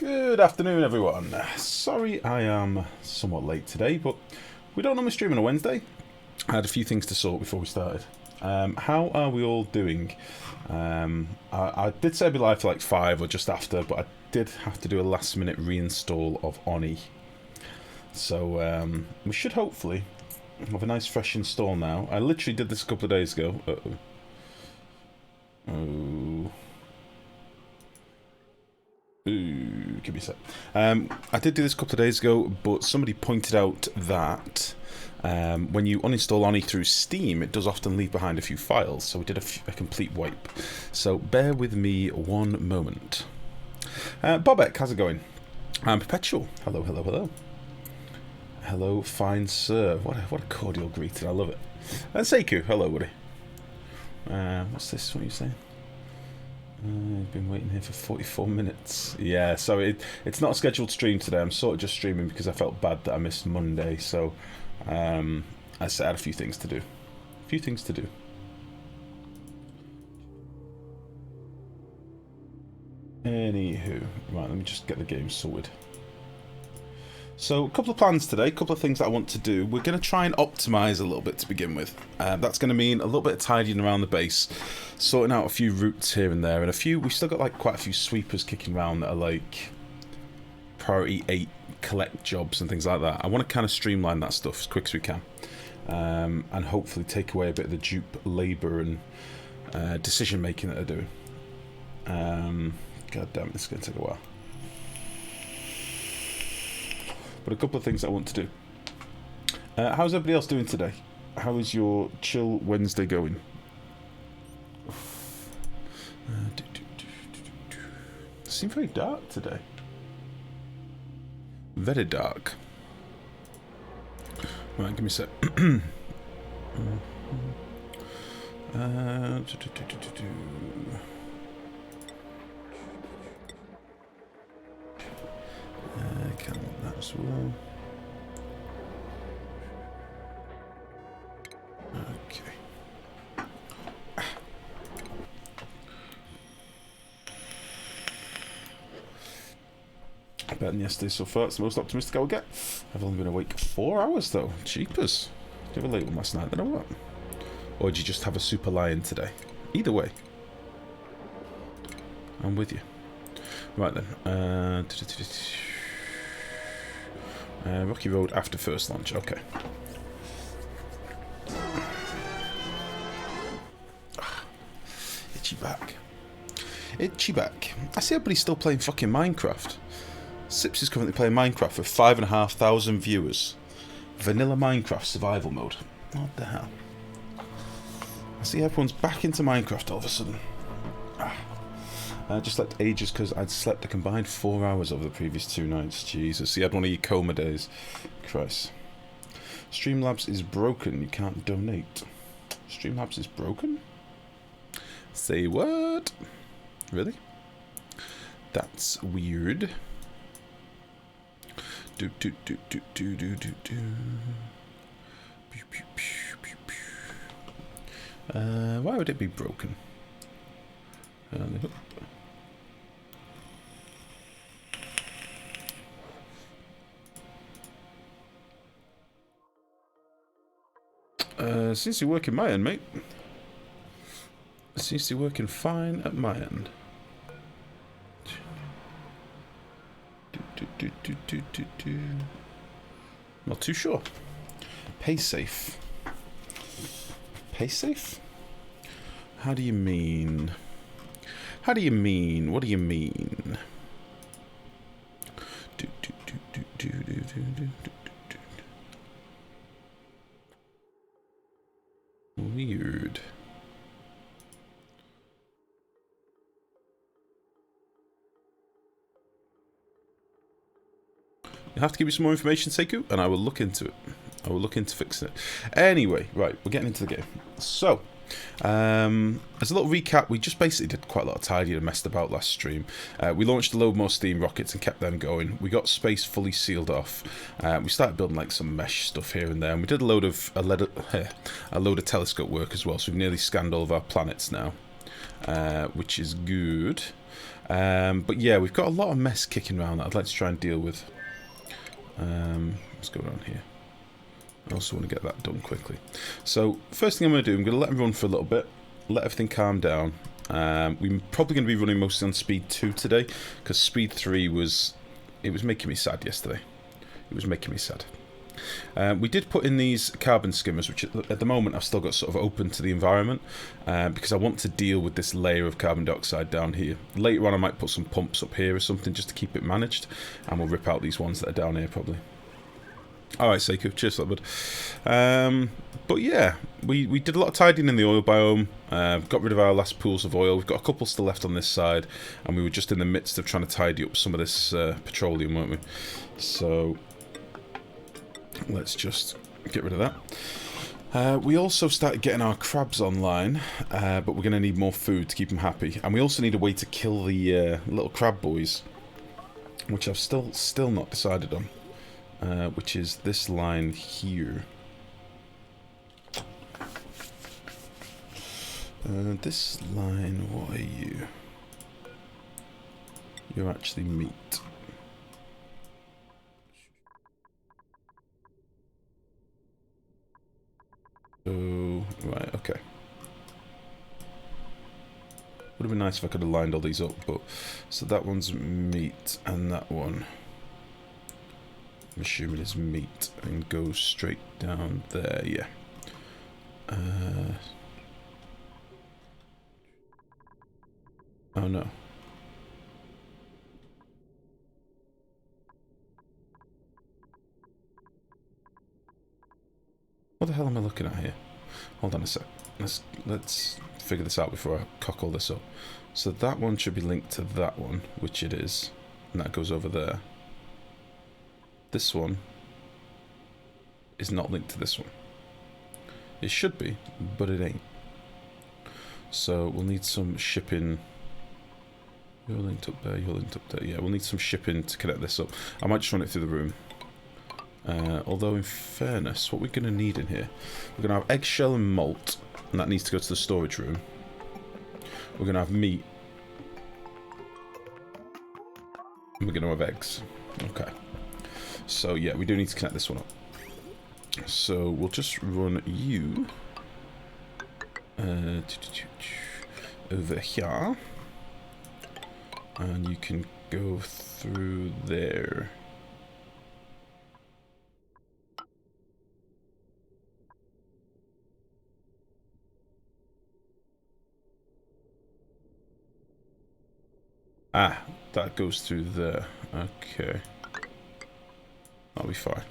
Good afternoon, everyone. Sorry I am somewhat late today, but we don't normally stream on a Wednesday. I had a few things to sort before we started. How are we all doing? I did say I'd be live for like 5 or just after, but I did have to do a last minute reinstall of Oni. So we should hopefully have a nice fresh install now. I literally did this a couple of days ago. Oh. Ooh, give me a sec. I did do this a couple of days ago, but somebody pointed out that when you uninstall Oni through Steam, it does often leave behind a few files, so we did a complete wipe. So bear with me one moment. Bobek, how's it going? Perpetual, hello, hello, hello. Hello, fine sir. What a cordial greeting, I love it. And Seiku, hello, buddy. What's this, what are you saying? I've been waiting here for 44 minutes. Yeah, so it's not a scheduled stream today. I'm sort of just streaming because I felt bad that I missed Monday. So I said I had a few things to do. Anywho, right, let me just get the game sorted. So a couple of plans today, a couple of things that I want to do. We're going to try and optimise a little bit to begin with. That's going to mean a little bit of tidying around the base, sorting out a few routes here and there, and we've still got like quite a few sweepers kicking around that are like priority 8 collect jobs and things like that. I want to kind of streamline that stuff as quick as we can, and hopefully take away a bit of the dupe labour and decision making that they're doing. God damn it, this is going to take a while. But a couple of things I want to do. How's everybody else doing today? How is your chill Wednesday going? It seems very dark today. Very dark. Right, give me a sec. Can that as well. Okay. Better than yesterday so far. It's the most optimistic I will get. I've only been awake 4 hours though. Cheapers. Did you have a late one last night then or what? Or did you just have a super lion today? Either way, I'm with you. Right then. Rocky Road after first launch. Okay. Itchy back. Itchy back. I see everybody's still playing fucking Minecraft. Sips is currently playing Minecraft with 5,500 viewers. Vanilla Minecraft survival mode. What the hell? I see everyone's back into Minecraft all of a sudden. I just slept ages because I'd slept a combined 4 hours over the previous 2 nights. Jesus, you had one of your coma days. Christ. Streamlabs is broken. You can't donate. Streamlabs is broken? Say what? Really? That's weird. Do do do do do do do do. Pew, pew, pew, pew, pew. Why would it be broken? Seems to be working my end, mate. Seems to be working fine at my end. Not too sure. Pay safe. Pay safe? How do you mean? How do you mean? What do you mean? Weird. You have to give me some more information, Seiku, and I will look into it. I will look into fixing it. Anyway, right, we're getting into the game. So, as a little recap, we just basically did quite a lot of tidying and messed about last stream. We launched a load more steam rockets and kept them going. We got space fully sealed off. We started building like some mesh stuff here and there, and we did a load of telescope work as well. So we've nearly scanned all of our planets now, which is good. But yeah, we've got a lot of mess kicking around that I'd like to try and deal with. What's going on here? I also want to get that done quickly. So, first thing I'm going to do, I'm going to let them run for a little bit, let everything calm down. We're probably going to be running mostly on speed 2 today, because speed 3 was making me sad yesterday. It was making me sad. We did put in these carbon skimmers, which at the moment I've still got sort of open to the environment, because I want to deal with this layer of carbon dioxide down here. Later on I might put some pumps up here or something just to keep it managed, and we'll rip out these ones that are down here probably. Alright, Seiko, cheers for that, bud. But yeah, we did a lot of tidying in the oil biome, got rid of our last pools of oil. We've got a couple still left on this side, and we were just in the midst of trying to tidy up some of this petroleum, weren't we? So let's just get rid of that. We also started getting our crabs online, but we're going to need more food to keep them happy. And we also need a way to kill the little crab boys, which I've still not decided on. Which is this line here. This line, what are you? You're actually meat. Oh, right, okay. Would have been nice if I could have lined all these up, but... So that one's meat, and that one... I'm assuming it's meat, and goes straight down there, yeah. Oh no. What the hell am I looking at here? Hold on a sec. Let's figure this out before I cock all this up. So that one should be linked to that one, which it is. And that goes over there. This one is not linked to this one. It should be, but it ain't. So we'll need some shipping. You're linked up there, you're linked up there. Yeah, we'll need some shipping to connect this up. I might just run it through the room. Although in fairness, what we're going to need in here, we're going to have eggshell and malt, and that needs to go to the storage room. We're going to have meat. And we're going to have eggs. Okay. So yeah, we do need to connect this one up. So we'll just run you over here, and you can go through there. Ah, that goes through there. Okay. That'll be fine.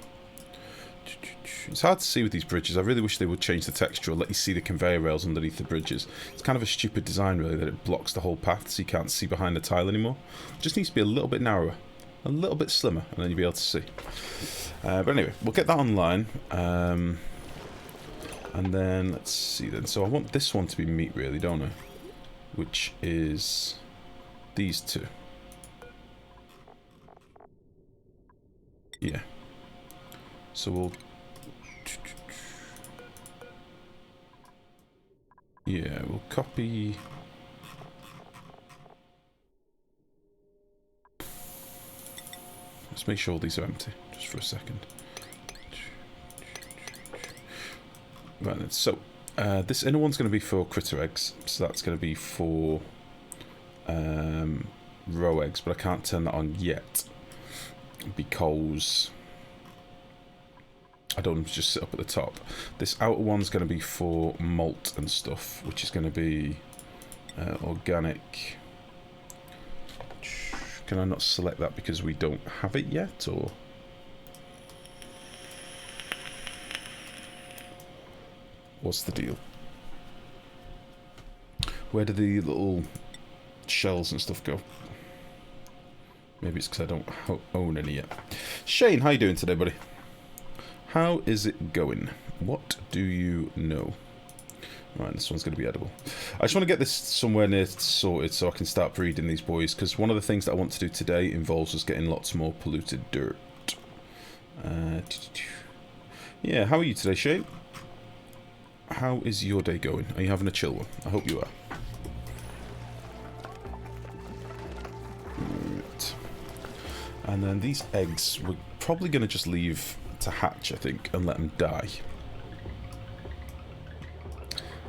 It's hard to see with these bridges. I really wish they would change the texture or let you see the conveyor rails underneath the bridges. It's kind of a stupid design, really, that it blocks the whole path so you can't see behind the tile anymore. It just needs to be a little bit narrower, a little bit slimmer, and then you'll be able to see. But anyway, we'll get that online. And then, let's see then. So I want this one to be meat, really, don't I? Which is these two. Yeah. So we'll... Yeah, we'll copy... Let's make sure all these are empty, just for a second. Right then, so... this inner one's going to be for critter eggs, so that's going to be for... row eggs, but I can't turn that on yet. Because... I don't want them to just sit up at the top. This outer one's going to be for malt and stuff, which is going to be organic. Can I not select that because we don't have it yet, or? What's the deal? Where do the little shells and stuff go? Maybe it's because I don't own any yet. Shane, how you doing today, buddy? How is it going? What do you know? Right, this one's going to be edible. I just want to get this somewhere near sorted so I can start breeding these boys, because one of the things that I want to do today involves us getting lots more polluted dirt. Yeah, how are you today, Shane? How is your day going? Are you having a chill one? I hope you are. And then these eggs, we're probably going to just leave to hatch, I think, and let them die.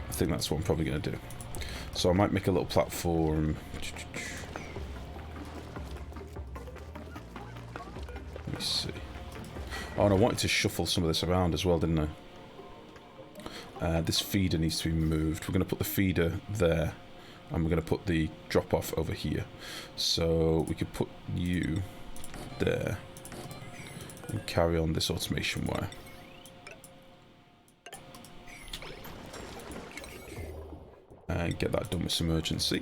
I think that's what I'm probably going to do. So I might make a little platform. Let me see. Oh, and I wanted to shuffle some of this around as well, didn't I? This feeder needs to be moved. We're going to put the feeder there, and we're going to put the drop-off over here. So we could put you there and carry on this automation wire. And get that done with some urgency.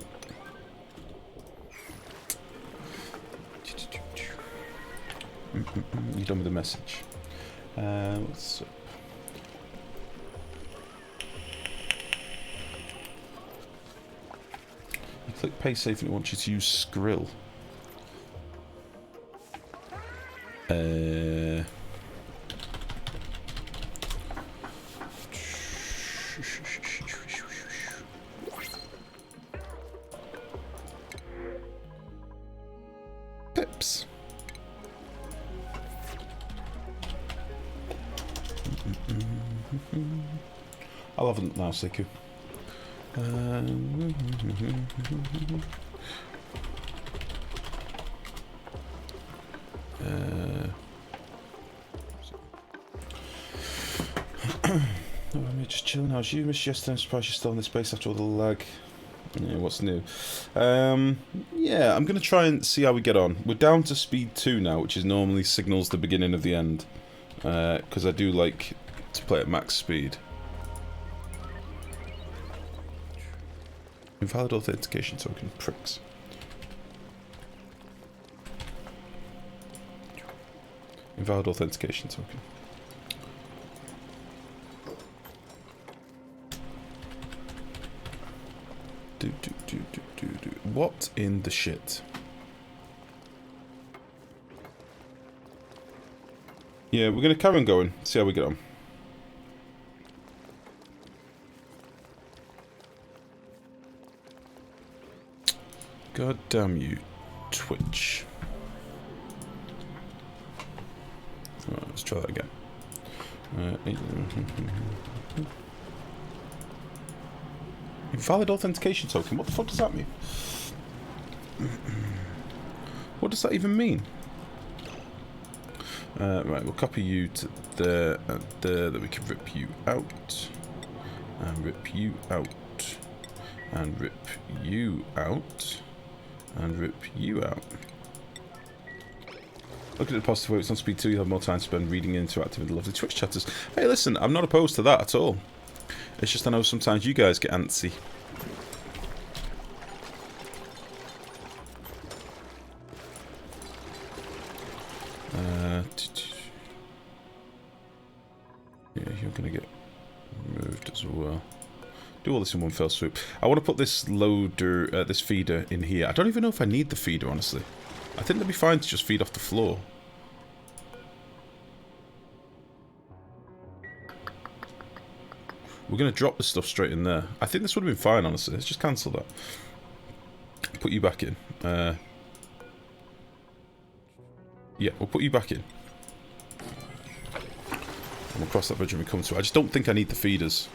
You done with the message? What's up? You click pay safe and it wants you to use Skrill. Pips. I'll have it now, Seku. I'm just chilling. How's you? Missed yesterday. I'm surprised you're still in this space after all the lag. Yeah, what's new? Yeah, I'm going to try and see how we get on. We're down to speed 2 now, which is normally signals the beginning of the end. Because I do like to play at max speed. Invalid authentication token, pricks. Invalid authentication token. What in the shit? Yeah, we're going to carry on going, see how we get on. God damn you, Twitch. Alright, let's try that again. Invalid authentication token, what the fuck does that mean? What does that even mean? Right, we'll copy you to there and there, that we can rip you out. And rip you out. And rip you out. And rip you out. Look at the positive way it's on speed 2, you have more time to spend reading and interacting with the lovely Twitch chatters. Hey listen, I'm not opposed to that at all. It's just I know sometimes you guys get antsy. Yeah, you're gonna get moved as well. Do all this in one fell swoop. I want to put this loader, this feeder in here. I don't even know if I need the feeder, honestly. I think it'd be fine to just feed off the floor. We're going to drop the stuff straight in there. I think this would have been fine, honestly. Let's just cancel that. Put you back in. Yeah, we'll put you back in. And we'll cross that bridge when we come to it. I just don't think I need the feeders.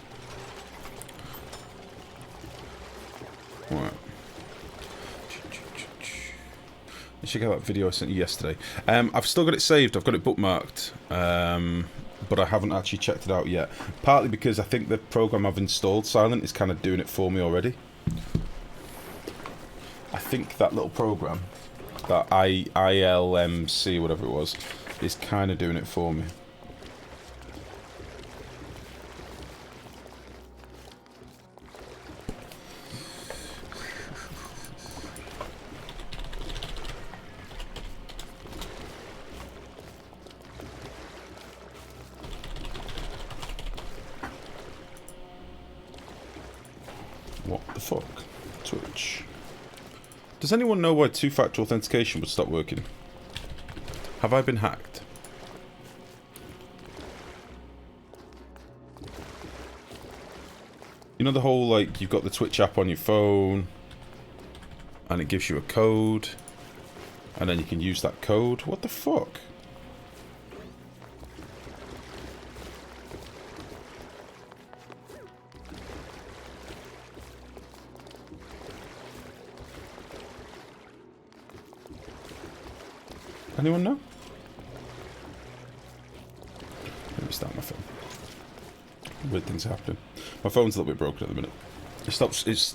Alright. Check out that video I sent you yesterday. I've still got it saved. I've got it bookmarked. But I haven't actually checked it out yet. Partly because I think the program I've installed, Silent, is kind of doing it for me already. I think that little program, that ILMC, whatever it was, is kind of doing it for me. What the fuck? Twitch. Does anyone know why two-factor authentication would stop working? Have I been hacked? You know the whole, like, you've got the Twitch app on your phone, and it gives you a code, And then you can use that code. What the fuck? Anyone know? Let me start my phone. Weird things are happening. My phone's a little bit broken at the minute. It's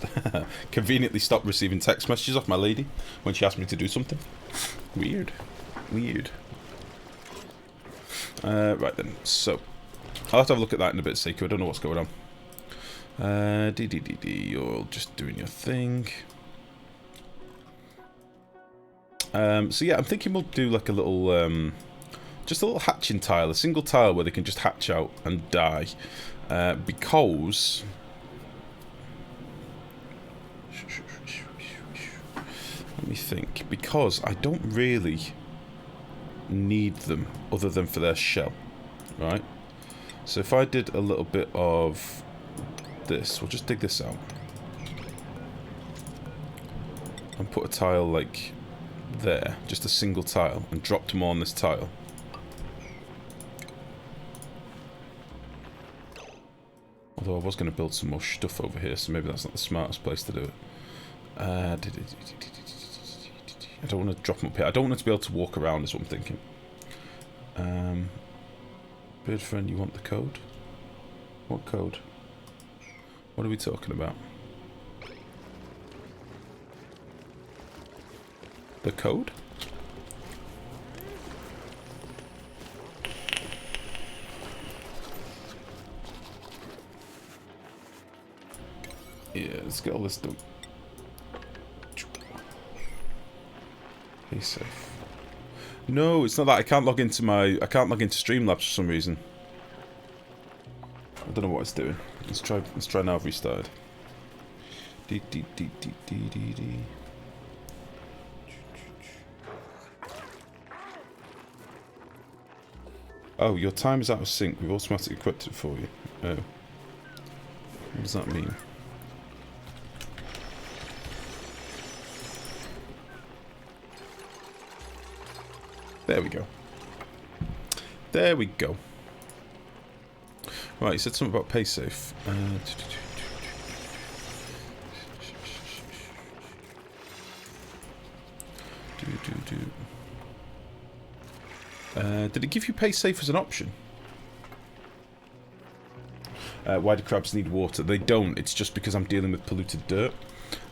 conveniently stopped receiving text messages off my lady when she asked me to do something. Weird. Weird. Right then, so I'll have to have a look at that in a bit, Seiko. I don't know what's going on. You're just doing your thing. So yeah, I'm thinking we'll do like a little, just a little hatching tile, a single tile where they can just hatch out and die, because let me think, because I don't really need them other than for their shell, right? So if I did a little bit of this, we'll just dig this out and put a tile like there, just a single tile, and dropped more on this tile. Although I was going to build some more stuff over here, so maybe that's not the smartest place to do it. I don't want to drop them up here. I don't want it to be able to walk around, is what I'm thinking. Bird friend, you want the code? What code? What are we talking about? The code? Yeah, let's get all this done. Be safe. No, it's not that. I can't log into Streamlabs for some reason. I don't know what it's doing. Let's try now. I've restarted. Oh, your time is out of sync. We've automatically equipped it for you. Oh. What does that mean? There we go. There we go. Right, you said something about pay safe. Did it give you pay safe as an option? Why do crabs need water? They don't. It's just because I'm dealing with polluted dirt.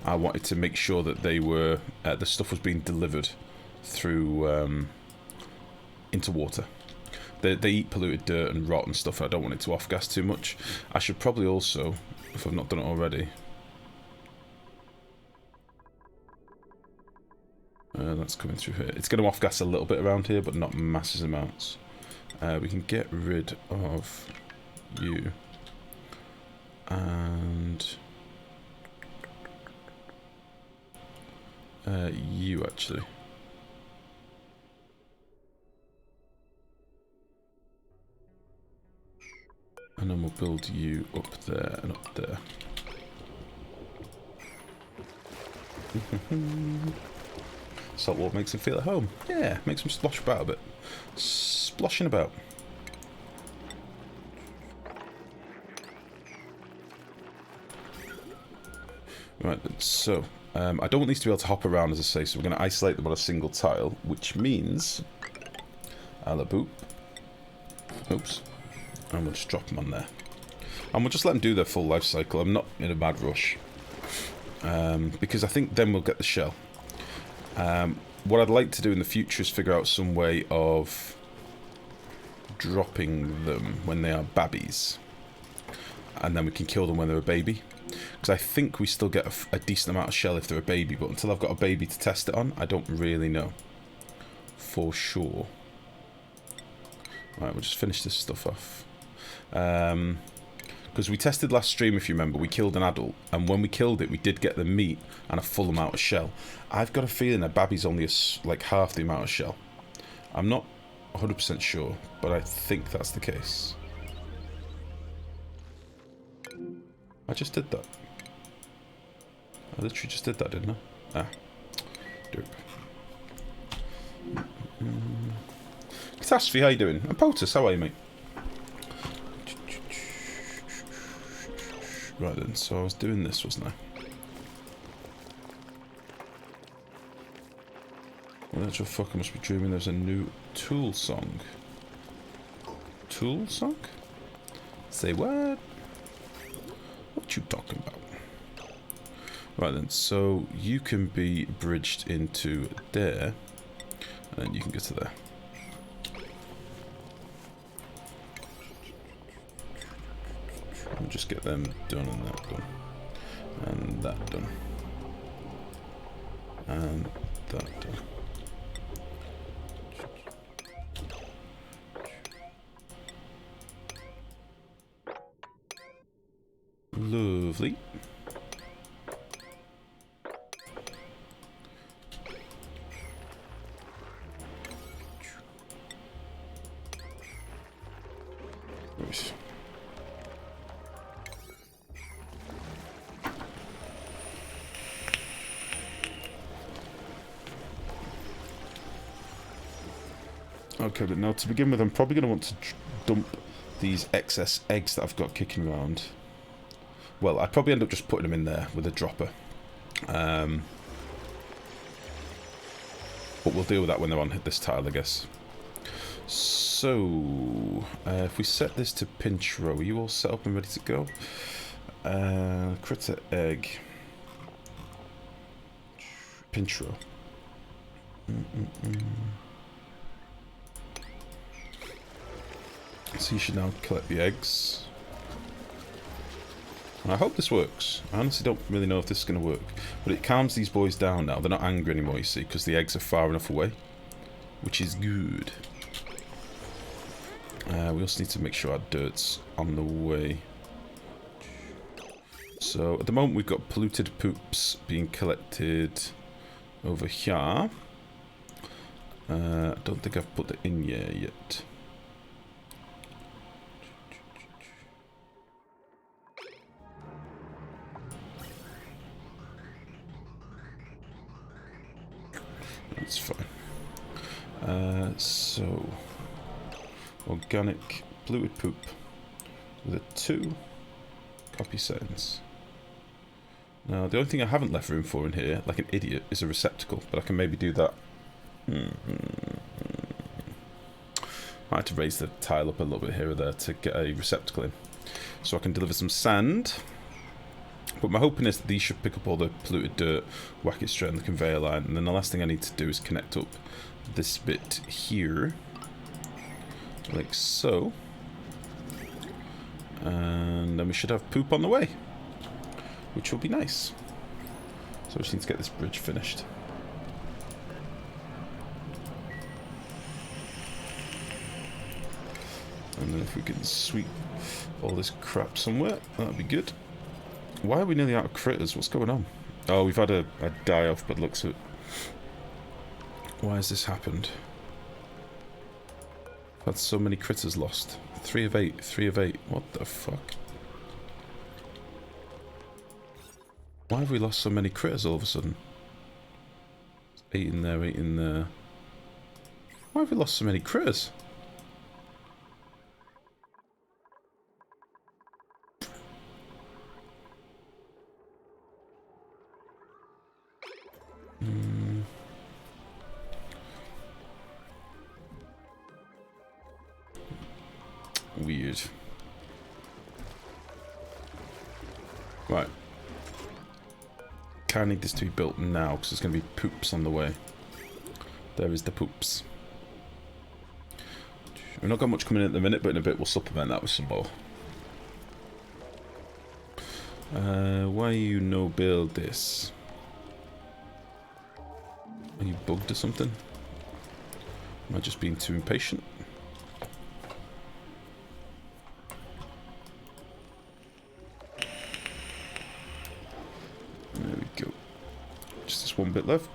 I wanted to make sure that they were the stuff was being delivered through into water. They eat polluted dirt and rot and stuff. I don't want it to off-gas too much. I should probably also, if I've not done it already, that's coming through here. It's going to off-gas a little bit around here, but not massive amounts. We can get rid of you. And you, actually. And then we'll build you up there and up there. Salt water makes him feel at home. Yeah, makes him splosh about a bit. Sploshing about. Right, so I don't want these to be able to hop around, as I say, so we're going to isolate them on a single tile, which means a la boop. Oops. And we'll just drop them on there. And we'll just let them do their full life cycle. I'm not in a mad rush. Because I think then we'll get the shell. What I'd like to do in the future is figure out some way of dropping them when they are babbies. And then we can kill them when they're a baby. Because I think we still get a decent amount of shell if they're a baby. But until I've got a baby to test it on, I don't really know. For sure. Right, we'll just finish this stuff off. Because we tested last stream, if you remember, we killed an adult, and when we killed it, we did get the meat and a full amount of shell. I've got a feeling a baby's only like half the amount of shell. I'm not 100% sure, but I think that's the case. I just did that. I literally just did that, didn't I? Ah. Dope. Catastrophe, how you doing? And Potus, how are you, mate? Right then, so I was doing this, wasn't I? What the actual fuck, I must be dreaming there's a new Tool song. Tool song? Say what? What you talking about? Right then, so you can be bridged into there, and then you can get to there. We'll just get them done and that done. And that done. And that done. Lovely. Nice. Okay, but now to begin with, I'm probably going to want to dump these excess eggs that I've got kicking around. Well, I'd probably end up just putting them in there with a dropper. But we'll deal with that when they're on this tile, I guess. So, if we set this to pinch row, are you all set up and ready to go? Critter egg. Pinch row. So you should now collect the eggs. I hope this works. I honestly don't really know if this is going to work. But it calms these boys down now. They're not angry anymore, you see, because the eggs are far enough away. Which is good. We also need to make sure our dirt's on the way. So, at the moment we've got polluted poops being collected over here. I don't think I've put it in here yet. That's fine. So, organic polluted poop with a 2 copy settings. Now, the only thing I haven't left room for in here, like an idiot, is a receptacle, but I can maybe do that. I had to raise the tile up a little bit here or there to get a receptacle in, so I can deliver some sand. But my hoping is that these should pick up all the polluted dirt, whack it straight on the conveyor line, and then the last thing I need to do is connect up this bit here, like so, and then we should have poop on the way, which will be nice. So we just need to get this bridge finished. And then if we can sweep all this crap somewhere, that'd be good. Why are we nearly out of critters? What's going on? Oh, we've had a die-off, but looks at... Why has this happened? I've had so many critters lost. 3 of 8, 3 of 8. What the fuck? Why have we lost so many critters all of a sudden? 8 in there, 8 in there. Why have we lost so many critters? Weird. Right. Kind of need this to be built now because there's going to be poops on the way. There is the poops. We've not got much coming in at the minute, but in a bit we'll supplement that with some more. Why you no build this? Are you bugged or something? Am I just being too impatient? There we go. Just this one bit left.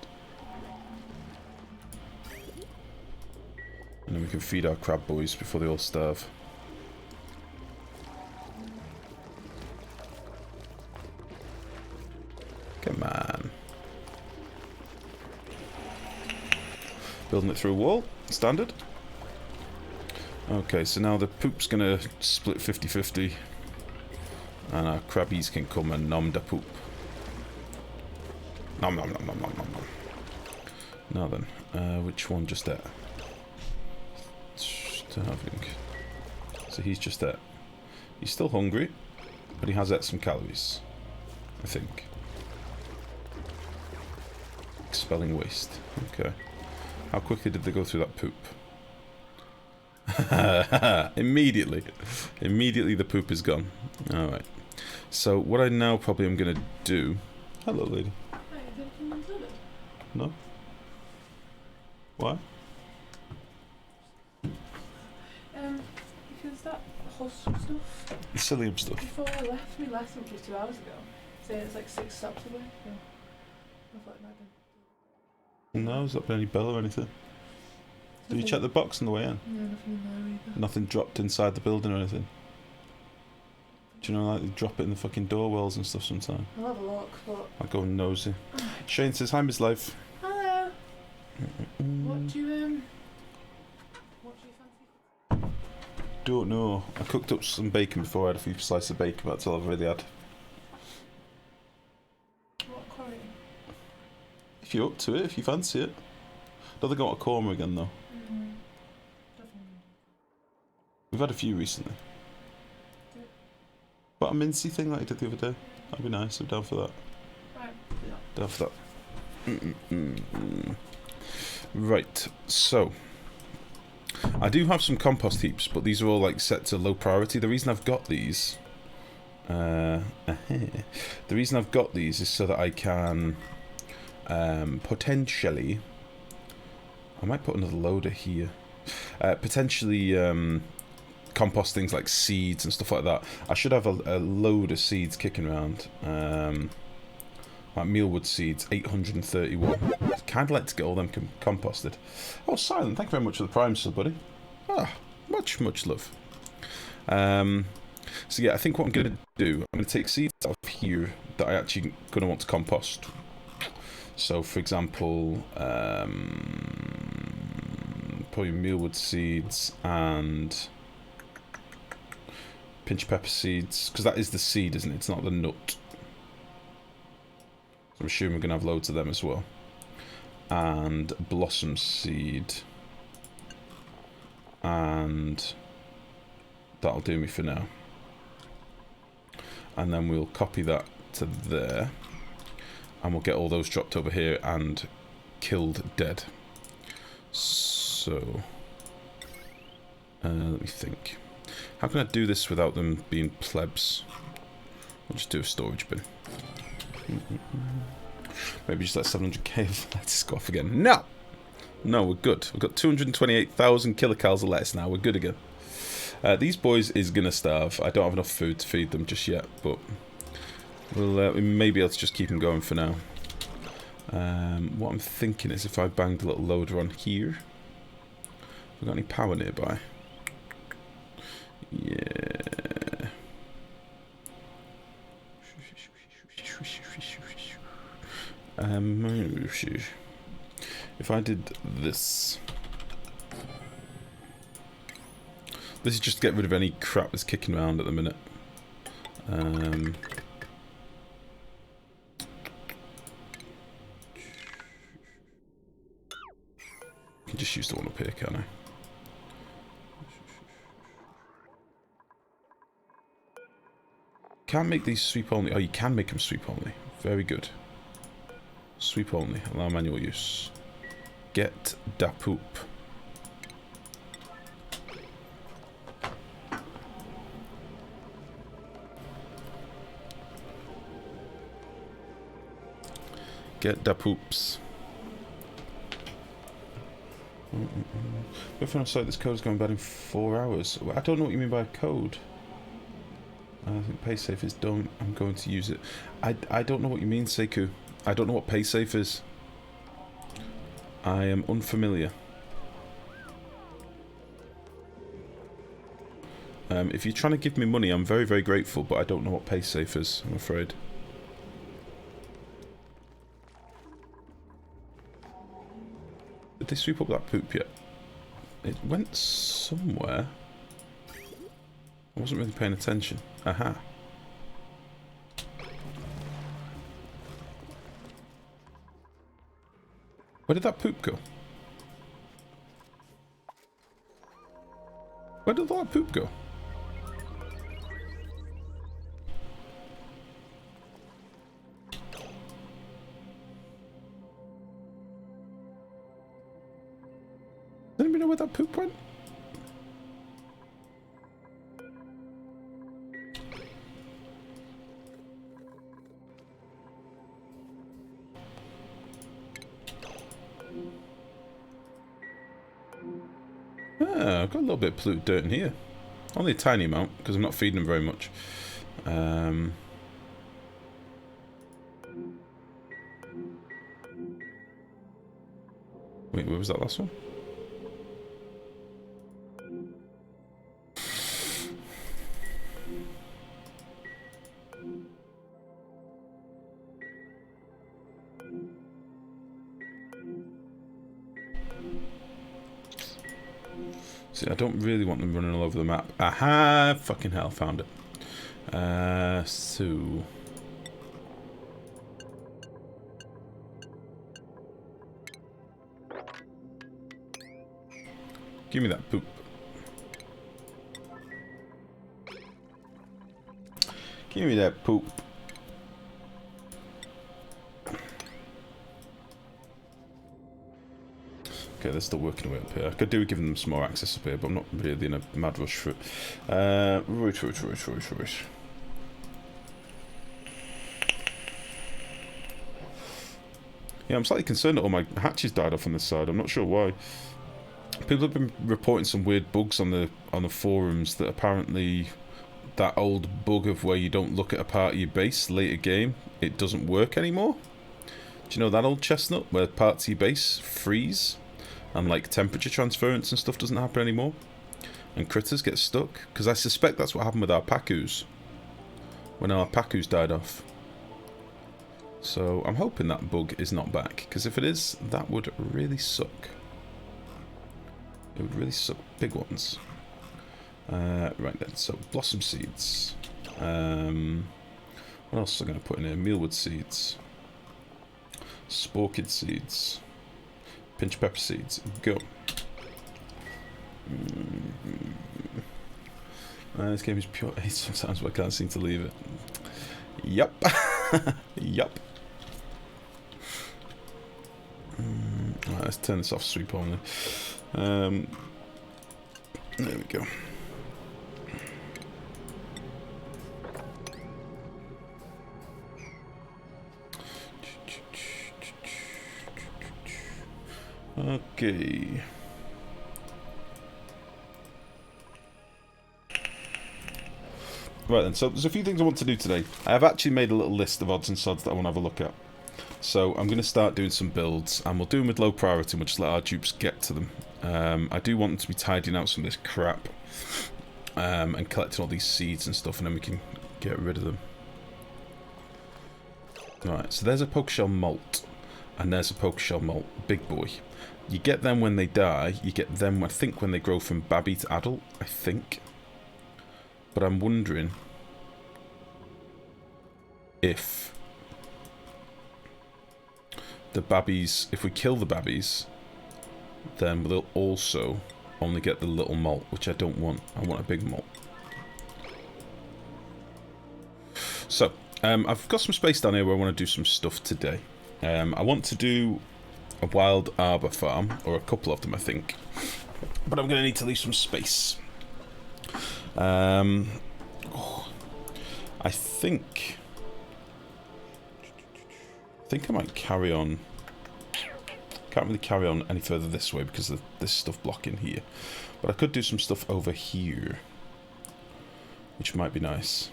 And then we can feed our crab boys before they all starve. Come on. Building it through a wall. Standard. Okay, so now the poop's gonna split 50-50. And our crabbies can come and nom the poop. Nom nom nom nom nom nom nom. Now then, which one just there? Starving. So he's just there. He's still hungry, but he has ate some calories. I think. Expelling waste. Okay. How quickly did they go through that poop? Immediately. Immediately the poop is gone. Alright. So what I now probably am going to do... Hello, lady. Hi, is everything included? No? Why? Because that husk stuff... The psyllium stuff. Before I left me last week, just 2 hours ago, so it's like 6 stops away, so... I thought it might be... No, has that been any bell or anything? Did you check the box on the way in? No, nothing in there either. Nothing dropped inside the building or anything? Do you know, like, they drop it in the fucking door wells and stuff sometimes? I'll have a look, but... I'll go nosy. Shane says, hi, Miss Life. Hello! What do you fancy? Don't know. I cooked up some bacon before. I had a few slices of bacon, that's all I've really had. What curry? If you're up to it, if you fancy it. Don't think I want a korma again, though. Definitely. We've had a few recently. But a mincy thing like I did the other day. That'd be nice. I'm down for that. Right, do that. Down for that. Right, so I do have some compost heaps, but these are all like set to low priority. The reason I've got these, the reason I've got these is so that I can potentially, I might put another loader here, potentially compost things like seeds and stuff like that. I should have a load of seeds kicking around. Like mealwood seeds, 831. I'd kind of like to get all them composted. Oh, Silent, thank you very much for the prime sub, buddy. Ah, much love. So yeah, I think what I'm going to do, I'm going to take seeds out of here that I actually going to want to compost. So, for example, probably mealwood seeds and pinch pepper seeds, because that is the seed, isn't it? It's not the nut. So I'm assuming we're going to have loads of them as well. And blossom seed. And that'll do me for now. And then we'll copy that to there. And we'll get all those dropped over here and killed dead. So, let me think. How can I do this without them being plebs? I'll just do a storage bin. Maybe just let 700k of lettuce go off again. No! No, we're good. We've got 228,000 kilocalories of lettuce now. We're good again. These boys is going to starve. I don't have enough food to feed them just yet, but we may be able to just keep them going for now. What I'm thinking is if I banged a little loader on here. Have we got any power nearby? Yeah. If I did this. This is just to get rid of any crap that's kicking around at the minute. I can just use the one up here, can't I? Can't make these sweep only. Oh, you can make them sweep only. Very good. Sweep only. Allow manual use. Get da poop. Get da poops. If I say this code is going bad in 4 hours. I don't know what you mean by code. I think PaySafe is done. I'm going to use it. I don't know what you mean, Seku. I don't know what PaySafe is. I am unfamiliar. If you're trying to give me money, I'm very, very grateful, but I don't know what PaySafe is, I'm afraid. Did they sweep up that poop yet? It went somewhere. I wasn't really paying attention. Aha. Where did that poop go? Where did all that poop go? Does anybody know where that poop went? Ah, I've got a little bit of polluted dirt in here. Only a tiny amount, because I'm not feeding them very much. Wait, where was that last one? See, I don't really want them running all over the map. Aha! Fucking hell, found it. So... Give me that poop. Give me that poop. Okay, they're still working away up here. I could do with giving them some more access up here, but I'm not really in a mad rush for it. Right. Yeah, I'm slightly concerned that all my hatches died off on this side. I'm not sure why. People have been reporting some weird bugs on the forums that apparently that old bug of where you don't look at a part of your base later game, it doesn't work anymore. Do you know that old chestnut where parts of your base freeze and like temperature transference and stuff doesn't happen anymore and critters get stuck? Because I suspect that's what happened with our Pacus when our Pacus died off. So I'm hoping that bug is not back, because if it is, that would really suck. It would really suck big ones. Right then, so blossom seeds. What else am I going to put in here? Mealwood seeds. Sporkid seeds. Pinch pepper seeds. Go. This game is pure hate sometimes, but I can't seem to leave it. Yup. Yup. Right, let's turn this off sweep only. There we go. Okay. Right then, so there's a few things I want to do today. I have actually made a little list of odds and sods that I want to have a look at. So I'm going to start doing some builds, and we'll do them with low priority, and we'll just let our dupes get to them. I do want them to be tidying out some of this crap, and collecting all these seeds and stuff, and then we can get rid of them. Right, so there's a poker malt, and there's a poker malt big boy. You get them when they die. You get them, I think, when they grow from babby to adult, I think. But I'm wondering if the babbies, if we kill the babbies, then they'll also only get the little malt, which I don't want. I want a big malt. So, I've got some space down here where I want to do some stuff today. I want to do a wild arbor farm, or a couple of them, I think. But I'm going to need to leave some space. I think I might carry on. Can't really carry on any further this way because of this stuff blocking here. But I could do some stuff over here, which might be nice.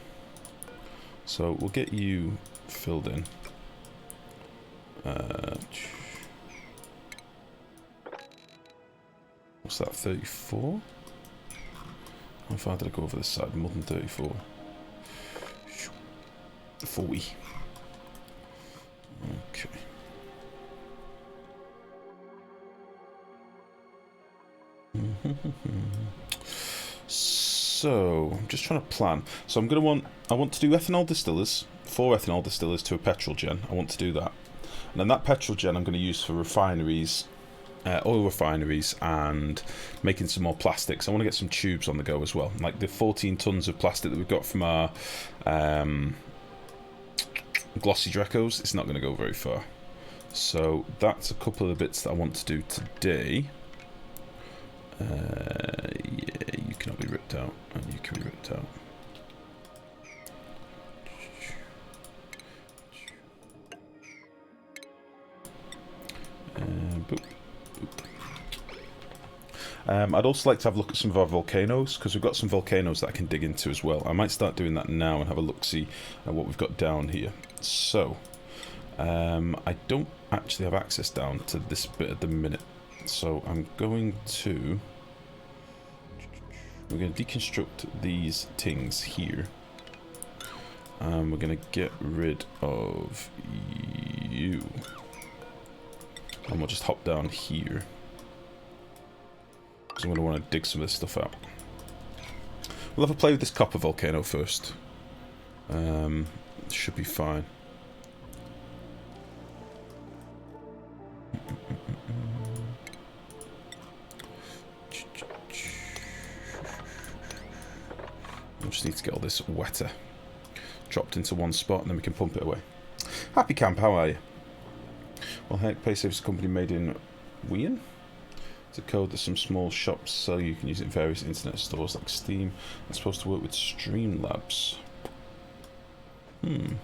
So we'll get you filled in. What's that, 34? How far did I go over this side? More than 34. 40. Okay. So I'm just trying to plan. So I want to do ethanol distillers, 4 ethanol distillers to a petrol gen. I want to do that, and then that petrol gen I'm going to use for refineries, oil refineries, and making some more plastics. I want to get some tubes on the go as well, like the 14 tons of plastic that we've got from our glossy Drecos. It's not going to go very far. So that's a couple of the bits that I want to do today. Yeah, you cannot be ripped out, and you can be ripped out. Boop, boop. I'd also like to have a look at some of our volcanoes, because we've got some volcanoes that I can dig into as well. I might start doing that now and have a look-see at what we've got down here. So, I don't actually have access down to this bit at the minute. So I'm going to... We're going to deconstruct these things here. And we're going to get rid of you. And we'll just hop down here. Because I'm going to want to dig some of this stuff out. We'll have a play with this copper volcano first. Should be fine. I just need to get all this wetter dropped into one spot, and then we can pump it away. Happy Camp, how are you? Well, heck, PaySafe is a company made in Wien. It's a code that some small shops sell. You can use it in various internet stores like Steam. It's supposed to work with Streamlabs. Can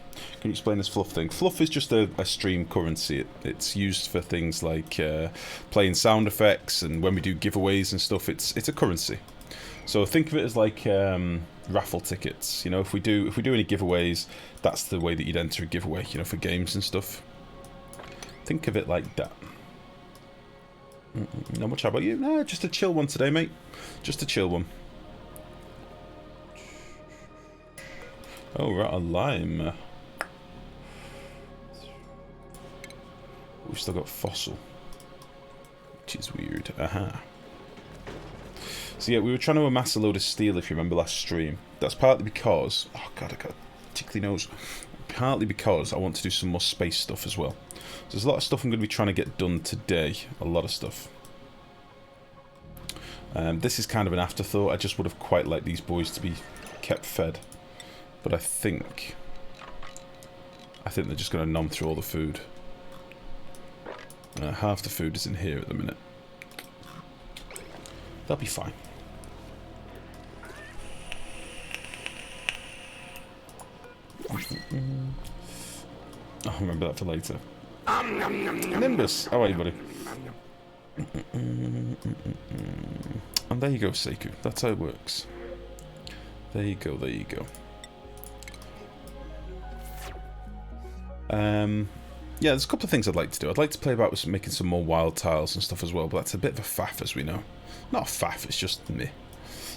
you explain this fluff thing? Fluff is just a stream currency. It's used for things like playing sound effects, and when we do giveaways and stuff, it's a currency. So think of it as like raffle tickets. You know, if we do any giveaways, that's the way that you'd enter a giveaway. You know, for games and stuff. Think of it like that. Not much. How about you? Nah, just a chill one today, mate. Just a chill one. Oh, right, a lime. We've still got fossil, which is weird. Aha. So yeah, we were trying to amass a load of steel, if you remember last stream. That's partly because... Oh god, I got a tickly nose. Partly because I want to do some more space stuff as well. So there's a lot of stuff I'm going to be trying to get done today. A lot of stuff. This is kind of an afterthought. I just would have quite liked these boys to be kept fed. But I think they're just going to nom through all the food. Half the food is in here at the minute. They'll be fine. I'll remember that for later. Nimbus, how are you, buddy? And there you go, Seku. That's how it works. There you go, there you go. Yeah, there's a couple of things I'd like to do. I'd like to play about with making some more wild tiles and stuff as well, but that's a bit of a faff, as we know. Not a faff, it's just meh. It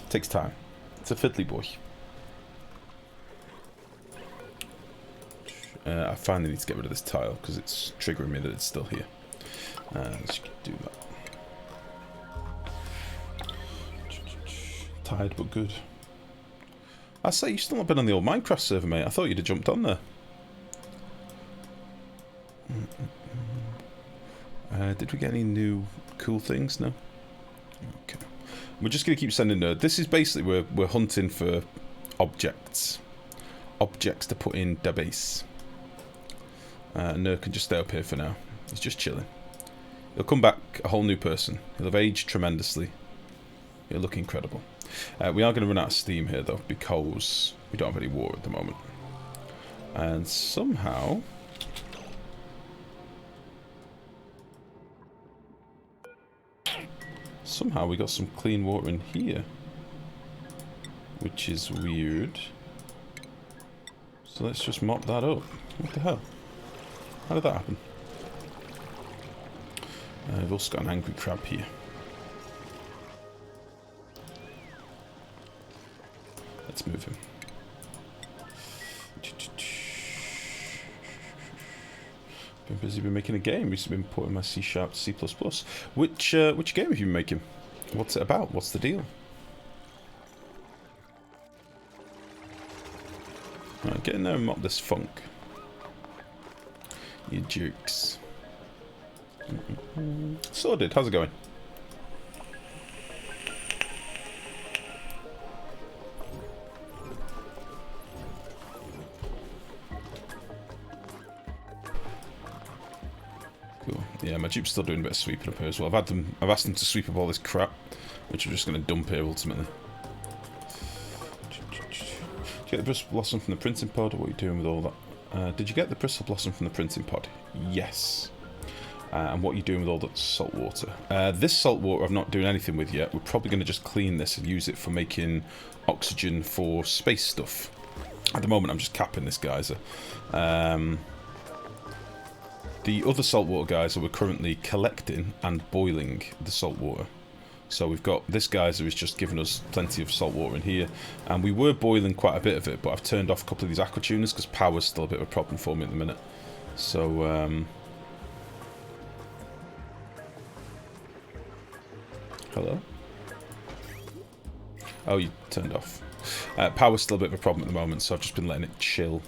takes time. It's a fiddly boy. I finally need to get rid of this tile, because it's triggering me that it's still here. Let's do that. Tired, but good. I say, you've still not been on the old Minecraft server, mate. I thought you'd have jumped on there. Did we get any new cool things? No? Okay. We're just going to keep sending nerd. This is basically, we're hunting for objects. Objects to put in the base. Nerd can just stay up here for now. He's just chilling. He'll come back a whole new person. He'll have aged tremendously. He'll look incredible. We are going to run out of steam here, though, because we don't have any water at the moment. And somehow... Somehow we got some clean water in here. Which is weird. So let's just mop that up. What the hell? How did that happen? We've also got an angry crab here. Let's move him. Been busy making a game. Recently been porting my C# to C++. Which game have you been making? What's it about? What's the deal? Right, get in there and mop this funk. You jerks. Sorted, how's it going? Cool. Yeah, my Jeep's still doing a bit of sweeping up here as well. I've asked them to sweep up all this crap, which I'm just going to dump here ultimately. Did you get the bristle blossom from the printing pod, or what are you doing with all that? Did you get the bristle blossom from the printing pod? Yes. And what are you doing with all that salt water? This salt water I'm not doing anything with yet. We're probably going to just clean this and use it for making oxygen for space stuff. At the moment I'm just capping this geyser. The other saltwater geyser we're currently collecting and boiling the salt water. So we've got this geyser is just giving us plenty of salt water in here, and we were boiling quite a bit of it, but I've turned off a couple of these aqua tuners because power's still a bit of a problem for me at the minute. So hello? Oh, you turned off. Power's still a bit of a problem at the moment, so I've just been letting it chill.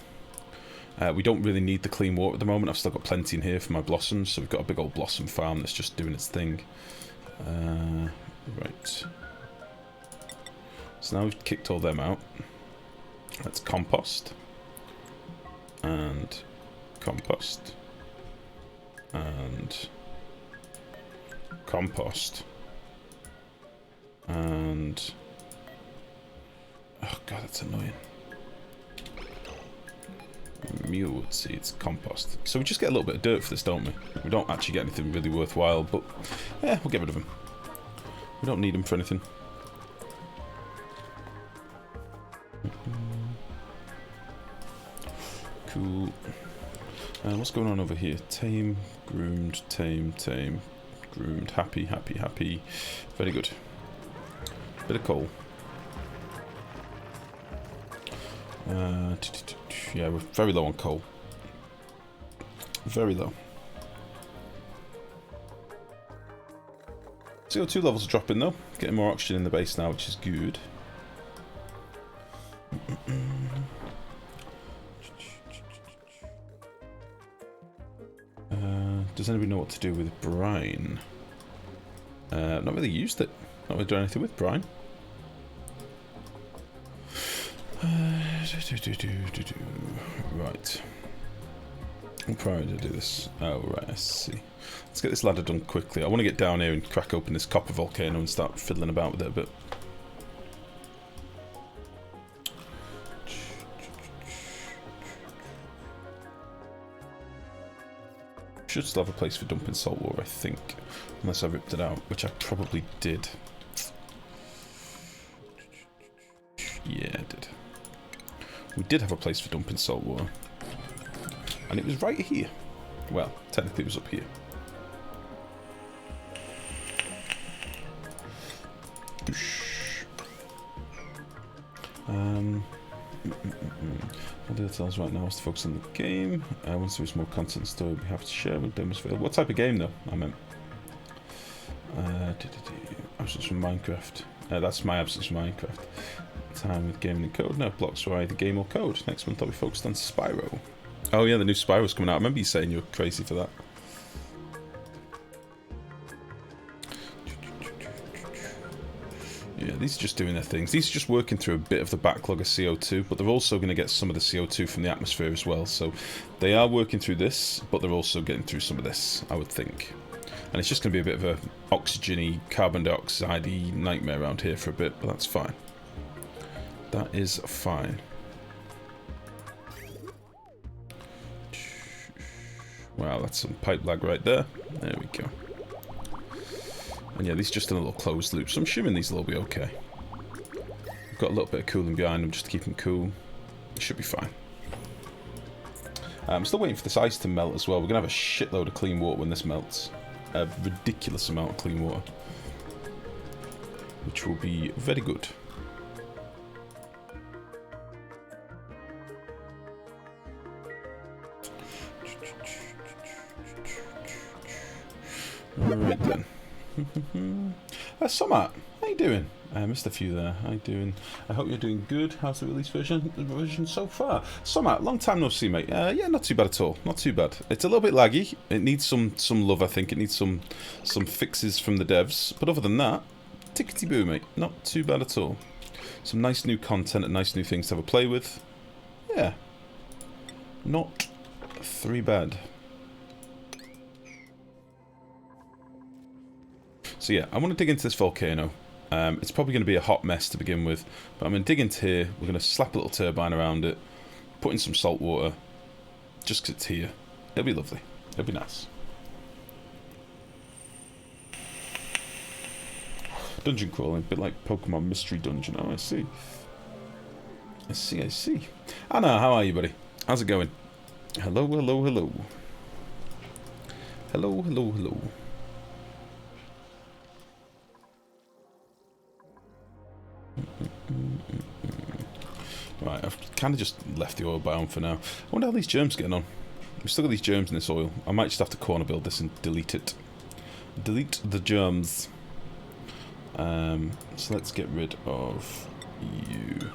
We don't really need the clean water at the moment. I've still got plenty in here for my blossoms, so we've got a big old blossom farm that's just doing its thing. Right. So now we've kicked all them out. Let's compost. And compost. And compost. And... oh god, that's annoying. Mule seeds, compost. So we just get a little bit of dirt for this, don't we? We don't actually get anything really worthwhile, but yeah, we'll get rid of them. We don't need them for anything. Cool. What's going on over here? Tame, groomed, tame, groomed, happy, happy, happy. Very good. Bit of coal. Yeah, we're very low on coal. Very low. CO2 levels are dropping though. Getting more oxygen in the base now, which is good. Does anybody know what to do with brine? Not really used it. Not really done anything with brine. Right. I'll probably do this. Oh, right, I see. Let's get this ladder done quickly. I want to get down here and crack open this copper volcano and start fiddling about with it a bit. Should still have a place for dumping salt water, I think. Unless I ripped it out, which I probably did. Yeah, I did. We did have a place for dumping salt water. And it was right here. Well, technically it was up here. All the details right now is to focus on the game. Once there is more content story, we have to share with demos available. What type of game though? I meant. Absence from Minecraft. That's my absence from Minecraft. Time with gaming and code. No, blocks are either game or code. Next month I'll be focused on Spyro. Oh yeah, the new Spyro's coming out. I remember you saying you were crazy for that. Yeah, these are just doing their things. These are just working through a bit of the backlog of CO2, but they're also going to get some of the CO2 from the atmosphere as well. So they are working through this, but they're also getting through some of this, I would think. And it's just going to be a bit of a oxygen-y, carbon dioxide-y nightmare around here for a bit, but that's fine. That is fine. Wow, that's some pipe lag right there. There we go. And yeah, these are just in a little closed loop, so I'm assuming these will all be okay. We've got a little bit of cooling behind them just to keep them cool. It should be fine. I'm still waiting for this ice to melt as well. We're going to have a shitload of clean water when this melts. A ridiculous amount of clean water. Which will be very good. Alright then. Somat, how you doing? I missed a few there. How you doing? I hope you're doing good. How's the release version so far? Somat, long time no see, mate. Yeah, not too bad at all. Not too bad. It's a little bit laggy. It needs some love, I think. It needs some fixes from the devs. But other than that, tickety-boo, mate. Not too bad at all. Some nice new content and nice new things to have a play with. Yeah. Not three bad. So yeah, I want to dig into this volcano. It's probably going to be a hot mess to begin with, but I'm going to dig into here. We're going to slap a little turbine around it, put in some salt water, just 'cause it's here. It'll be lovely. It'll be nice. Dungeon crawling, a bit like Pokemon Mystery Dungeon. Oh, I see. I see, I see. Anna, how are you, buddy? How's it going? Hello, hello, hello. Hello, hello, hello. Right, I've kind of just left the oil biome for now. I wonder how these germs are getting on. We've still got these germs in this oil. I might just have to corner build this and delete it. Delete the germs. So let's get rid of you.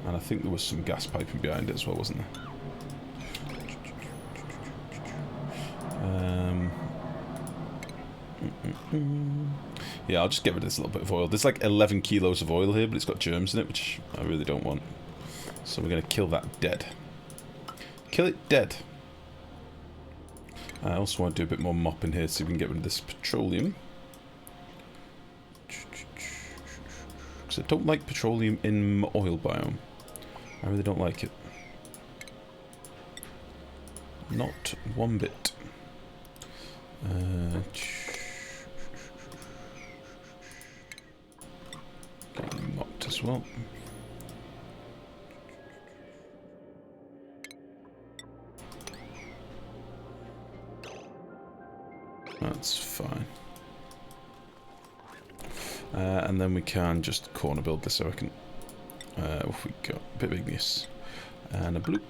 And I think there was some gas piping behind it as well, wasn't there? Yeah, I'll just get rid of this little bit of oil. There's like 11 kilos of oil here, but it's got germs in it, which I really don't want. So we're going to kill that dead. Kill it dead. I also want to do a bit more mopping here so we can get rid of this petroleum. Because I don't like petroleum in my oil biome. I really don't like it. Not one bit. Getting mopped as well. That's fine. And then we can just corner build this, I reckon. If we got a bit of igneous and a bloop.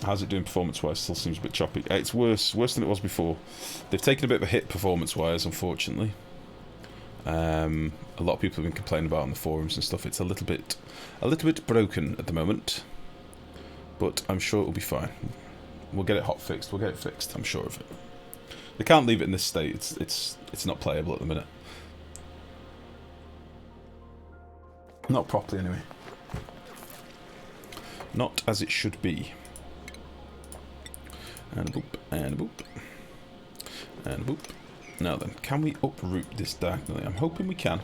How's it doing performance-wise? Still seems a bit choppy. It's worse than it was before. They've taken a bit of a hit performance-wise, unfortunately. A lot of people have been complaining about it on the forums and stuff. It's a little bit broken at the moment, but I'm sure it'll be fine. We'll get it hot fixed. We'll get it fixed. I'm sure of it. They can't leave it in this state. It's not playable at the minute. Not properly, anyway. Not as it should be. And a boop, and a boop, and a boop. Now then, can we uproot this diagonally? I'm hoping we can.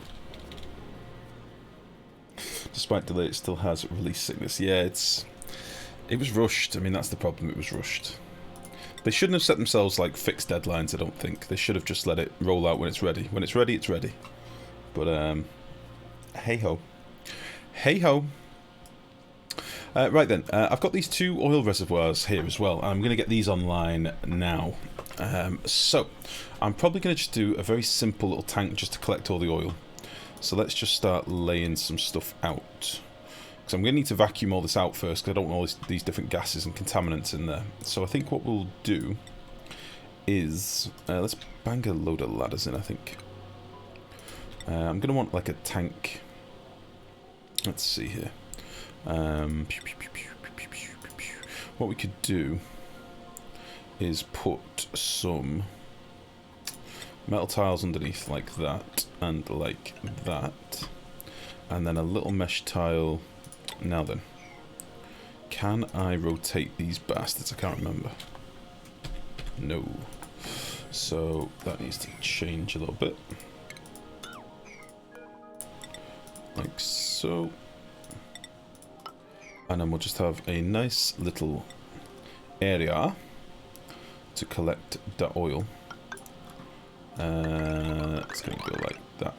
Despite delay, it still has release sickness. Yeah, it was rushed. I mean, that's the problem. It was rushed. They shouldn't have set themselves like fixed deadlines. I don't think they should have just let it roll out when it's ready. When it's ready, it's ready. But hey ho, hey ho. Right then, I've got these two oil reservoirs here as well. I'm going to get these online now. So, I'm probably going to just do a very simple little tank just to collect all the oil. So let's just start laying some stuff out. Because I'm going to need to vacuum all this out first, because I don't want all these different gases and contaminants in there. So I think what we'll do is, let's bang a load of ladders in, I think. I'm going to want like a tank. Let's see here. What we could do is put some metal tiles underneath like that and like that, and then a little mesh tile. Now then, can I rotate these bastards? I can't remember. No. So that needs to change a little bit, like so. And then we'll just have a nice little area to collect the oil. It's going to go like that.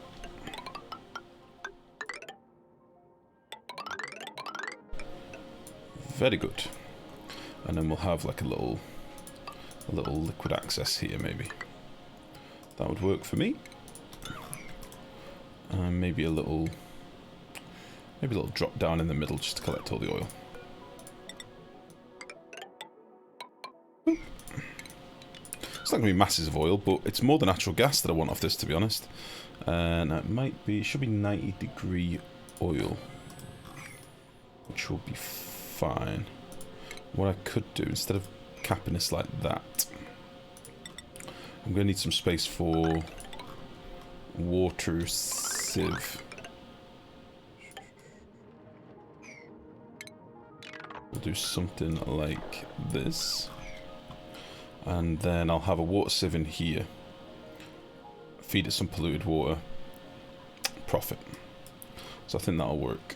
Very good. And then we'll have like a little liquid access here, maybe. That would work for me. And maybe a little drop down in the middle just to collect all the oil. It's not going to be masses of oil, but it's more the natural gas that I want off this, to be honest. Now it should be 90-degree oil, which will be fine. What I could do, instead of capping this like that, I'm going to need some space for water sieve. We'll do something like this. And then I'll have a water sieve in here. Feed it some polluted water. Profit. So I think that'll work.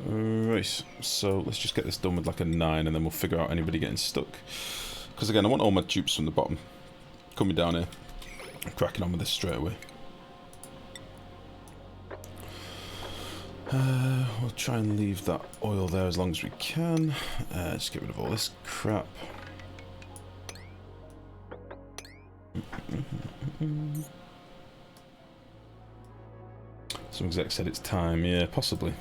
Right, so let's just get this done with like a 9 and then we'll figure out anybody getting stuck. Because again, I want all my dupes from the bottom coming down here. I'm cracking on with this straight away. We'll try and leave that oil there as long as we can. Just get rid of all this crap. Some exec said it's time. Yeah, possibly.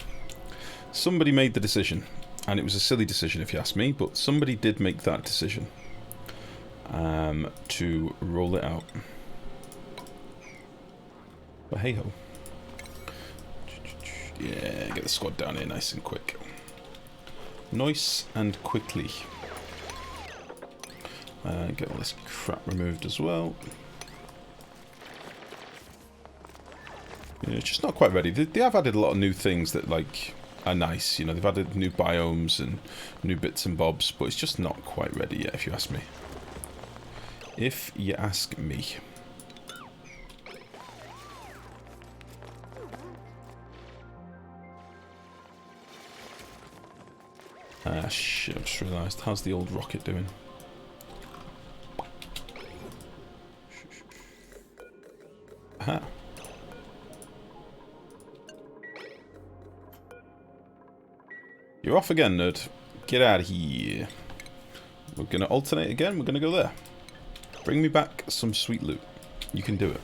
Somebody made the decision, and it was a silly decision if you ask me, but somebody did make that decision to roll it out. But hey ho. Yeah, get the squad down here nice and quick. Nice and quickly. Get all this crap removed as well. Yeah, it's just not quite ready. They have added a lot of new things that like are nice. You know, they've added new biomes and new bits and bobs, but it's just not quite ready yet, if you ask me. If you ask me. Ah, shit, I've just realised. How's the old rocket doing? Aha. You're off again, nerd. Get out of here. We're going to alternate again. We're going to go there. Bring me back some sweet loot. You can do it.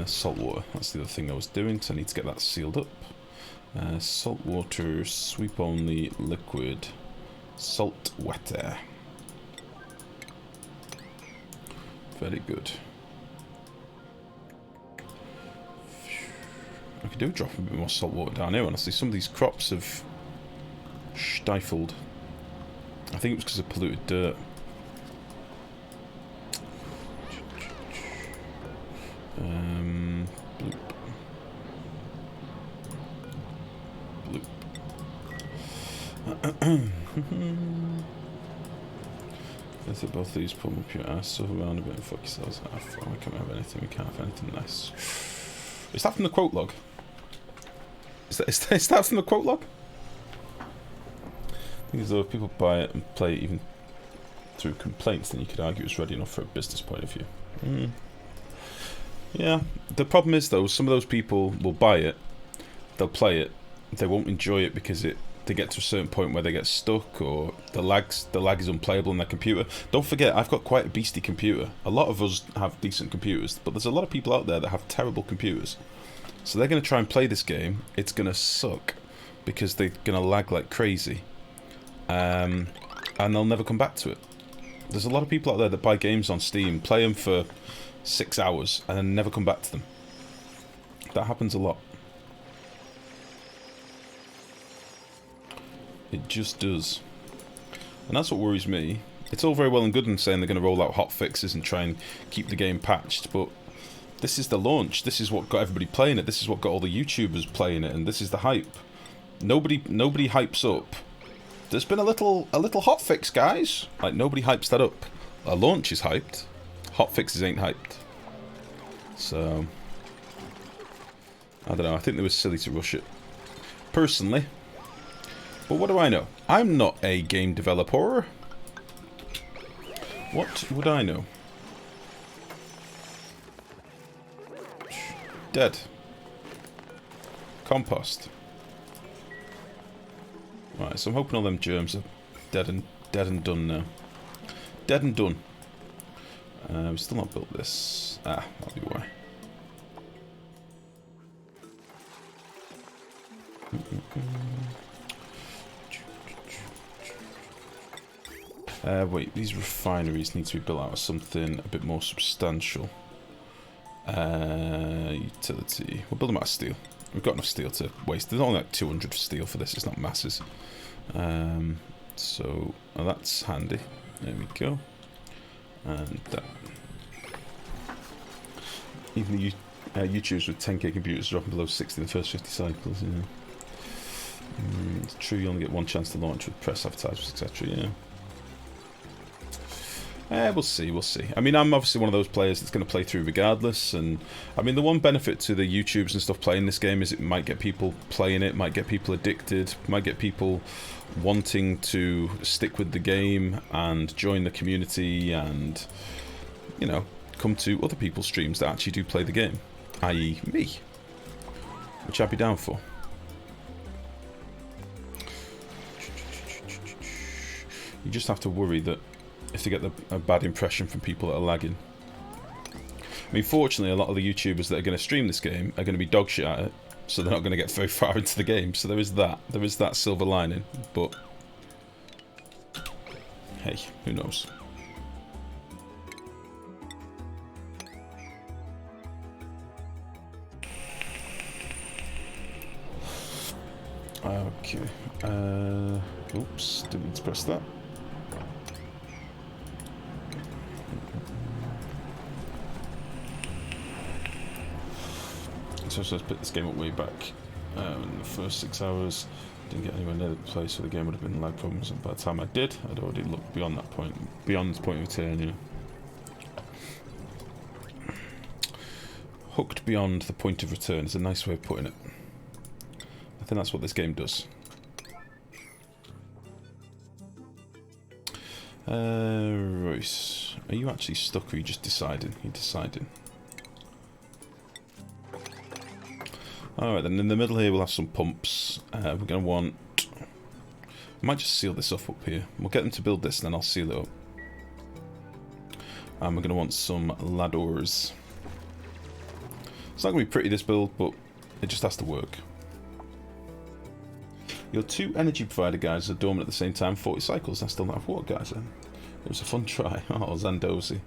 Salt water. That's the other thing I was doing, so I need to get that sealed up. Salt water, sweep only, liquid, salt water. Very good. I could do drop a bit more salt water down here, honestly. Some of these crops have stifled. I think it was because of polluted dirt. Bloop. Bloop. Let's hit both these, pull them up your ass, shove around a bit and fuck yourselves off. Oh, we can't have anything, we can't have anything nice. Is that from the quote log? Is that from the quote log? I think as though if people buy it and play it even through complaints, then you could argue it's ready enough for a business point of view. Yeah, the problem is though, some of those people will buy it, they'll play it, they won't enjoy it because they get to a certain point where they get stuck or the lag is unplayable on their computer. Don't forget, I've got quite a beastie computer. A lot of us have decent computers, but there's a lot of people out there that have terrible computers. So they're going to try and play this game. It's going to suck because they're going to lag like crazy. And they'll never come back to it. There's a lot of people out there that buy games on Steam, play them for 6 hours, and then never come back to them. That happens a lot. It just does. And that's what worries me. It's all very well and good in saying they're going to roll out hot fixes and try and keep the game patched, but this is the launch. This is what got everybody playing it. This is what got all the YouTubers playing it, and this is the hype. Nobody hypes up. There's been a little hot fix, guys. Like, nobody hypes that up. A launch is hyped. Hot fixes ain't hyped. So, I don't know. I think they were silly to rush it. Personally. But what do I know? I'm not a game developer. What would I know? Dead. Compost. Right, so I'm hoping all them germs are dead and done now. Dead and done. We've still not built this. Ah, that'll be why. Wait, these refineries need to be built out of something a bit more substantial. Utility. We'll build them out of steel. We've got enough steel to waste. There's only like 200 steel for this. It's not masses. So that's handy. There we go. And that. Even the YouTubers with 10k computers dropping below 60 in the first 50 cycles. You know. It's true. You only get one chance to launch with press advertisements, etc. Yeah. We'll see, we'll see. I mean, I'm obviously one of those players that's going to play through regardless, and I mean, the one benefit to the YouTubes and stuff playing this game is it might get people playing it, might get people addicted, might get people wanting to stick with the game and join the community and, you know, come to other people's streams that actually do play the game, i.e. me, which I'd be down for. You just have to worry that if they get a bad impression from people that are lagging. I mean, fortunately, a lot of the YouTubers that are going to stream this game are going to be dog shit at it, so they're not going to get very far into the game. So there is that. There is that silver lining. But hey, who knows? Okay. Oops, didn't mean to press that. So I put this game up way back in the first 6 hours. Didn't get anywhere near the place where the game would have been lag problems, and by the time I did, I'd already looked beyond that point, beyond the point of return, you know. Hooked beyond the point of return is a nice way of putting it. I think that's what this game does. Royce, are you actually stuck or are you just deciding? You're deciding. Alright then, in the middle here we'll have some pumps. We're going to want... I might just seal this up here. We'll get them to build this and then I'll seal it up. And we're going to want some ladders. It's not going to be pretty, this build, but it just has to work. Your 2 energy provider guys are dormant at the same time, 40 cycles. I still not have water guys then. It was a fun try. Oh, Zandozi.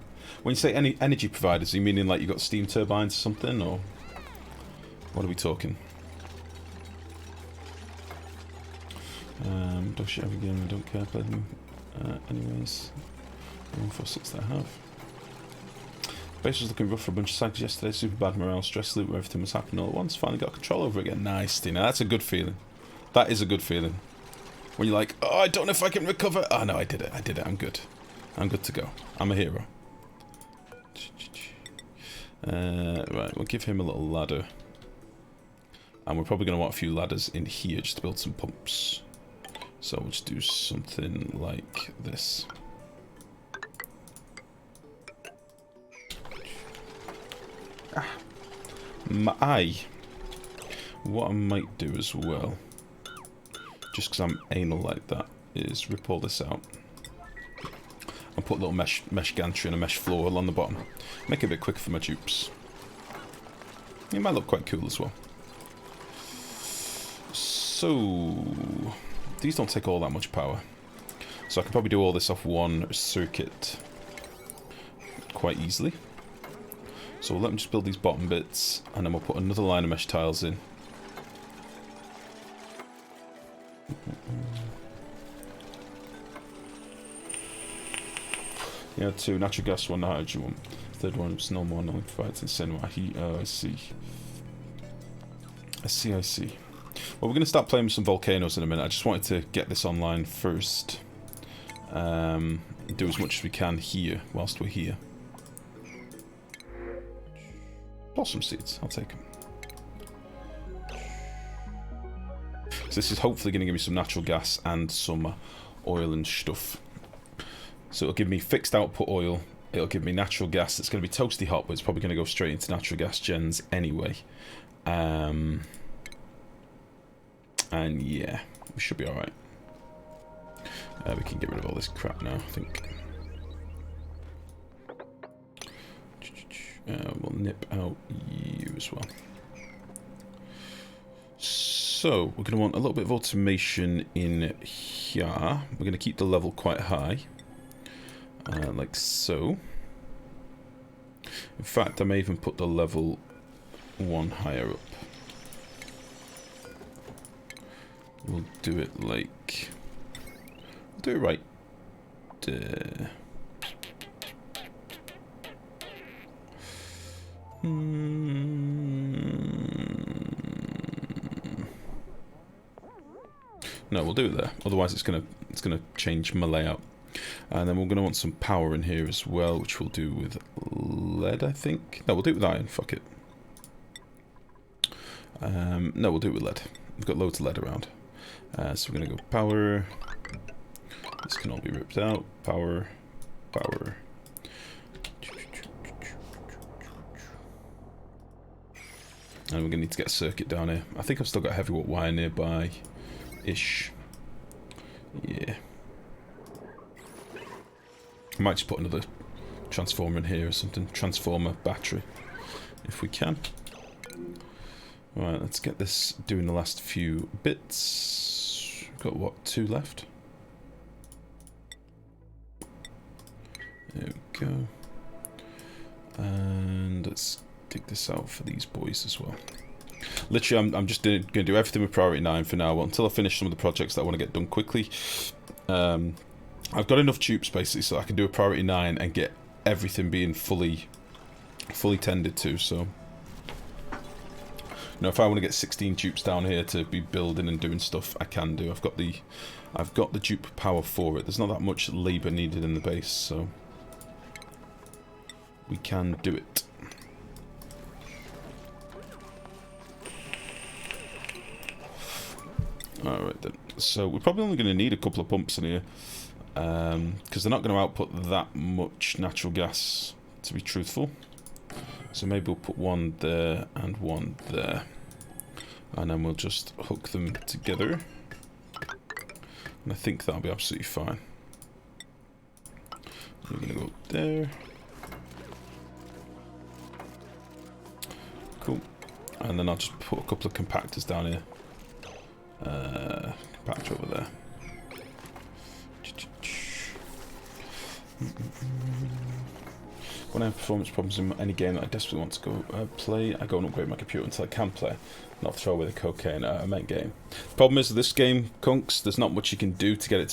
When you say any energy providers, are you meaning like you got steam turbines or something, or... what are we talking? Dog shit every game, I don't care, play them anyways. 146 that I have. Base was looking rough for a bunch of cycles yesterday, super bad morale, stress loop where everything was happening all at once, finally got control over it again. Nice, Tina, that's a good feeling. That is a good feeling. When you're like, oh, I don't know if I can recover. Oh no, I did it, I'm good. I'm good to go. I'm a hero. Right, we'll give him a little ladder. And we're probably going to want a few ladders in here just to build some pumps. So we'll just do something like this. What I might do as well, just because I'm anal like that, is rip all this out. And put a little mesh gantry and a mesh floor along the bottom. Make it a bit quicker for my dupes. It might look quite cool as well. So, these don't take all that much power. So I can probably do all this off one circuit quite easily. So we'll let them just build these bottom bits, and then we'll put another line of mesh tiles in. Yeah, 2 natural gas, 1 hydrogen, 1. Third one was no more, no provides insane heat. Oh, I see. I see. Well, we're going to start playing with some volcanoes in a minute. I just wanted to get this online first. Do as much as we can here, whilst we're here. Blossom seeds, I'll take them. So this is hopefully going to give me some natural gas and some oil and stuff. So it'll give me fixed output oil. It'll give me natural gas that's going to be toasty hot, but it's probably going to go straight into natural gas gens anyway. And yeah, we should be alright. We can get rid of all this crap now, I think. We'll nip out you as well. So we're going to want a little bit of automation in here. We're going to keep the level quite high, like so. In fact, I may even put the level one higher up. We'll do it like... We'll do it right there. No, we'll do it there. Otherwise, it's gonna change my layout. And then we're gonna want some power in here as well, which we'll do with lead, I think. No, we'll do it with iron. Fuck it. No, we'll do it with lead. We've got loads of lead around. So we're gonna go power. This can all be ripped out. Power, power. And we're gonna need to get a circuit down here. I think I've still got heavy wire nearby-ish. Yeah. I might just put another transformer in here or something. Transformer battery, if we can. Alright, let's get this doing the last few bits. We've got, what, 2 left? There we go. And let's dig this out for these boys as well. Literally, I'm just going to do everything with priority 9 for now, until I finish some of the projects that I want to get done quickly. I've got enough tubes basically, so I can do a priority 9 and get everything being fully tended to. So, you know, if I want to get 16 tubes down here to be building and doing stuff, I can do. I've got the dupe power for it. There's not that much labour needed in the base, so we can do it. Alright then, so we're probably only going to need a couple of pumps in here, because they're not going to output that much natural gas, to be truthful. So maybe we'll put one there and one there, and then we'll just hook them together, and I think that'll be absolutely fine. We're going to go there. Cool. And then I'll just put a couple of compactors down here. Compactor over there. When I have performance problems in any game that I desperately want to go play, I go and upgrade my computer until I can play, not throw away the cocaine at a main game. The problem is with this game, Kunks, there's not much you can do to get it to